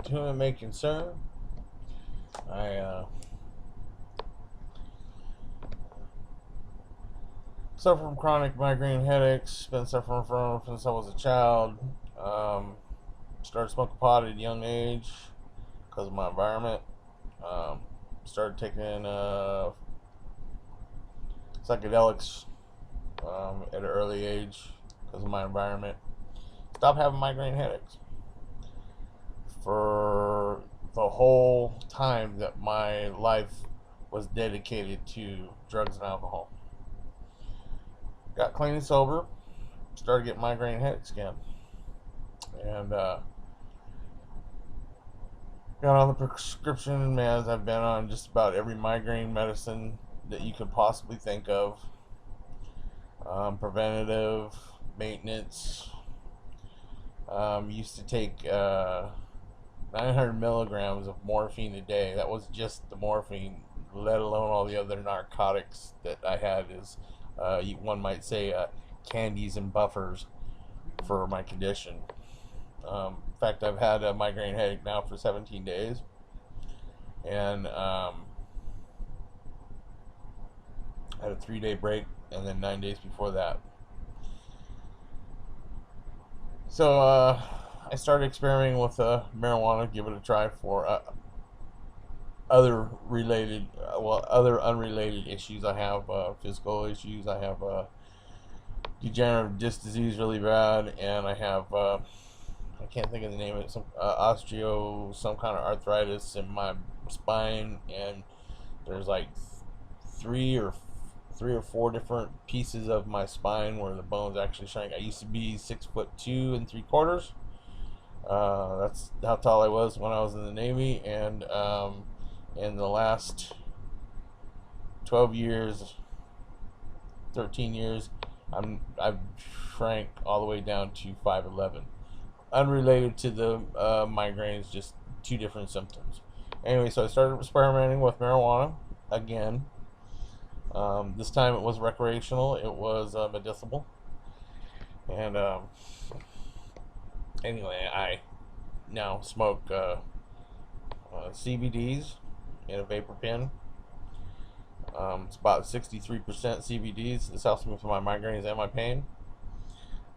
to whom it may concern. I suffer from chronic migraine headaches. Been suffering from since I was a child. Started smoking pot at a young age because of my environment. Um, Started taking psychedelics at an early age because of my environment. Stopped having migraine headaches for the whole time that my life was dedicated to drugs and alcohol. Got clean and sober, started getting migraine headaches again, and got on the prescription meds. I've been on just about every migraine medicine that you could possibly think of. Preventative, maintenance. Used to take 900 milligrams of morphine a day. That was just the morphine, let alone all the other narcotics that I had as, one might say, candies and buffers for my condition. In fact, I've had a migraine headache now for 17 days. And had a 3-day break, and then 9 days before that. So I started experimenting with marijuana, give it a try for other unrelated issues. I have physical issues. I have degenerative disc disease really bad, and I have I can't think of the name of it. Some some kind of arthritis in my spine, and there's like three or four different pieces of my spine where the bones actually shrink. I used to be 6'2 3/4". That's how tall I was when I was in the Navy, and in the last 12 years, 13 years, I've shrank all the way down to 5'11", unrelated to the migraines, just two different symptoms. Anyway, so I started experimenting with marijuana again. This time it was recreational. It was medicinal. And anyway, I now smoke CBDs in a vapor pen. It's about 63% CBDs. This helps me with my migraines and my pain.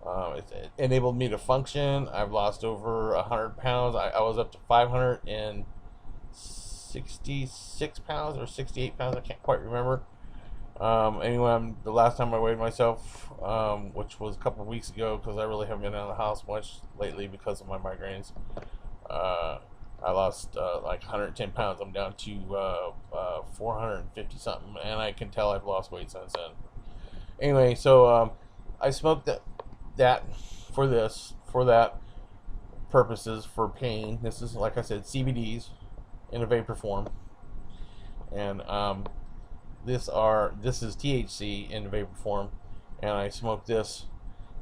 It's enabled me to function. I've lost over 100 pounds. I was up to 566 pounds or 68 pounds. I can't quite remember. Anyway, the last time I weighed myself, which was a couple of weeks ago, because I really haven't been out of the house much lately because of my migraines, I lost like 110 pounds. I'm down to 450 something, and I can tell I've lost weight since then. Anyway, so I smoked that for that purposes, for pain. This is, like I said, CBDs in a vapor form, and this is THC in vapor form, and I smoke this,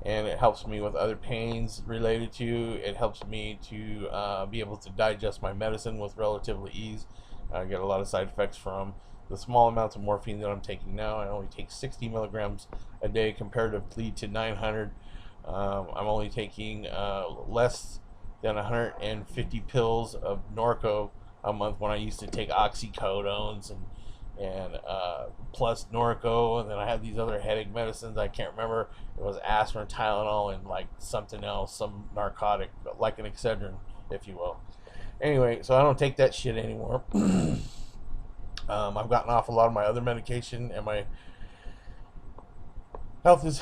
and it helps me with other pains related to. It helps me to be able to digest my medicine with relatively ease. I get a lot of side effects from the small amounts of morphine that I'm taking now. I only take 60 milligrams a day comparatively to 900. I'm only taking less than 150 pills of Norco a month, when I used to take oxycodones and plus Norco, and then I had these other headache medicines. I can't remember. It was aspirin, Tylenol, and like something else, some narcotic, like an Excedrin, if you will. Anyway, so I don't take that shit anymore. I've gotten off a lot of my other medication, and my health has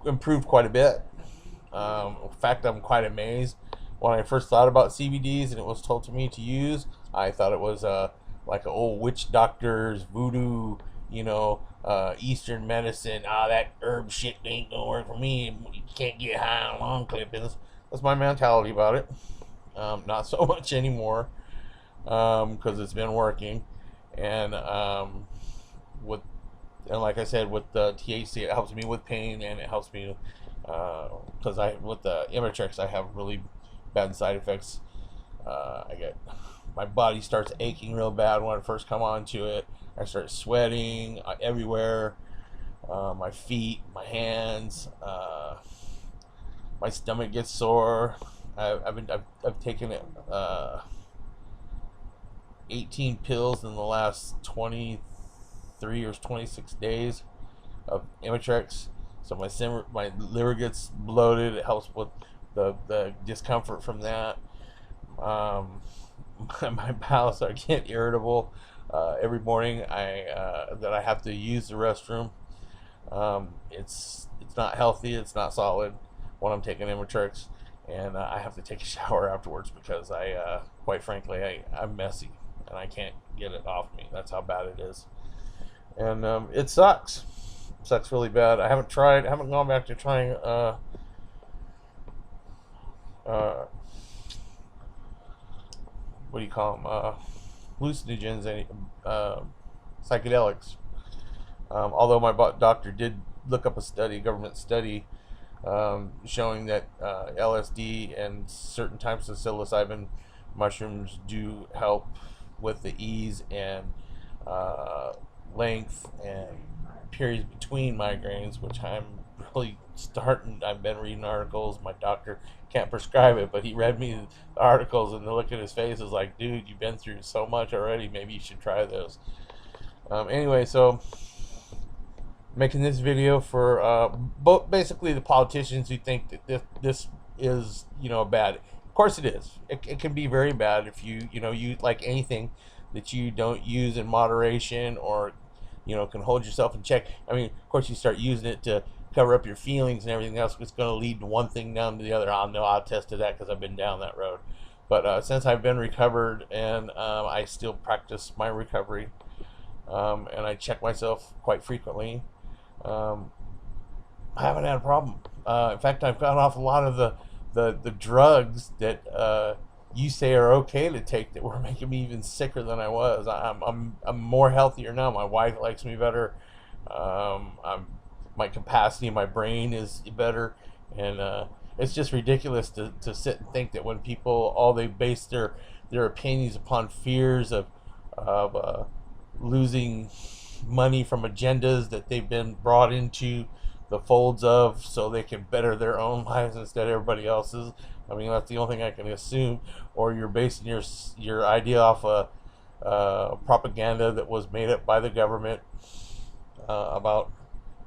improved quite a bit. In fact, I'm quite amazed. When I first thought about CBDs and it was told to me to use, I thought it was like an old witch doctor's voodoo, Eastern medicine. That herb shit ain't gonna work for me. You can't get high on long clippings. That's my mentality about it. Not so much anymore, because it's been working, and like I said, with the THC, it helps me with pain, and it helps me because with the Imitrex, I have really bad side effects. My body starts aching real bad when I first come onto it. I start sweating everywhere. My feet, my hands, my stomach gets sore. I've taken 18 pills in the last 23 or 26 days of Imitrex. So my liver gets bloated. It helps with the discomfort from that. My bowels are getting irritable every morning. I have to use the restroom. It's not healthy. It's not solid when I'm taking Imitrex, and I have to take a shower afterwards because quite frankly, I'm messy and I can't get it off me. That's how bad it is, and it sucks. It sucks really bad. I haven't gone back to trying what do you call them? Hallucinogens and psychedelics. Although my doctor did look up a government study, showing that LSD and certain types of psilocybin mushrooms do help with the ease and length and periods between migraines, which I'm really starting. I've been reading articles. My doctor can't prescribe it, but he read me the articles, and the look at his face is like, dude, you've been through so much already. Maybe you should try this. Anyway, so making this video for basically the politicians who think that this is, bad. Of course it is. It can be very bad if you like anything that you don't use in moderation, or can hold yourself in check. I mean, of course, you start using it to cover up your feelings and everything else. It's going to lead to one thing down to the other. I'll attest to that because I've been down that road. But since I've been recovered, and I still practice my recovery, and I check myself quite frequently, I haven't had a problem. In fact, I've got off a lot of the drugs that you say are okay to take that were making me even sicker than I was. I'm more healthier now. My wife likes me better. My capacity in my brain is better, and it's just ridiculous to sit and think that when people they base their opinions upon fears of losing money from agendas that they've been brought into the folds of, so they can better their own lives instead of everybody else's. I mean, that's the only thing I can assume. Or you're basing your idea off propaganda that was made up by the government about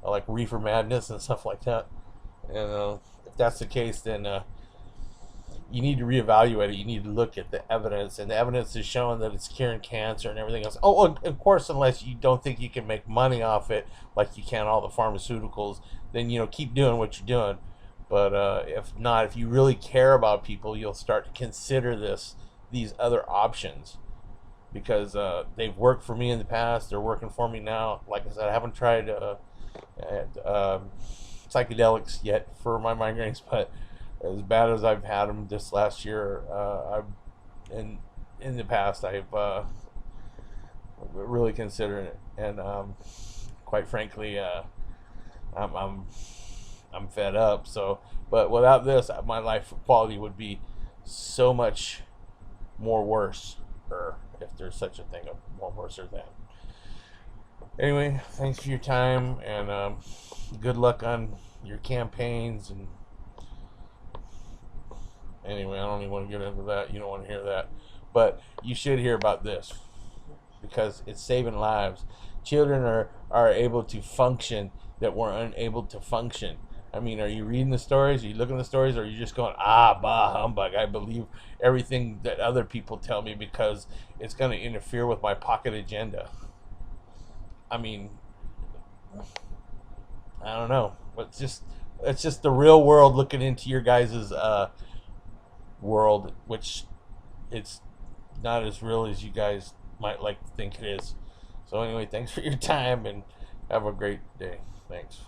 like reefer madness and stuff like that. And if that's the case, then you need to reevaluate it. You need to look at the evidence, and the evidence is showing that it's curing cancer and everything else. Oh, of course, unless you don't think you can make money off it like you can all the pharmaceuticals, then keep doing what you're doing. But if not, if you really care about people, you'll start to consider these other options, because they've worked for me in the past. They're working for me now. Like I said, I haven't tried psychedelics yet for my migraines, but as bad as I've had them this last year, in the past, I've really considered it, and quite frankly, I'm fed up. So, but without this, my life quality would be so much more worse, or if there's such a thing, more worse than. Anyway, thanks for your time, and good luck on your campaigns. And anyway, I don't even want to get into that. You don't want to hear that, but you should hear about this because it's saving lives. Children are able to function that were unable to function. I mean, are you reading the stories? Are you looking at the stories? Or are you just going, bah, humbug? I believe everything that other people tell me because it's going to interfere with my pocket agenda. I mean, I don't know. It's just the real world looking into your guys' world, which it's not as real as you guys might like to think it is. So anyway, thanks for your time, and have a great day. Thanks.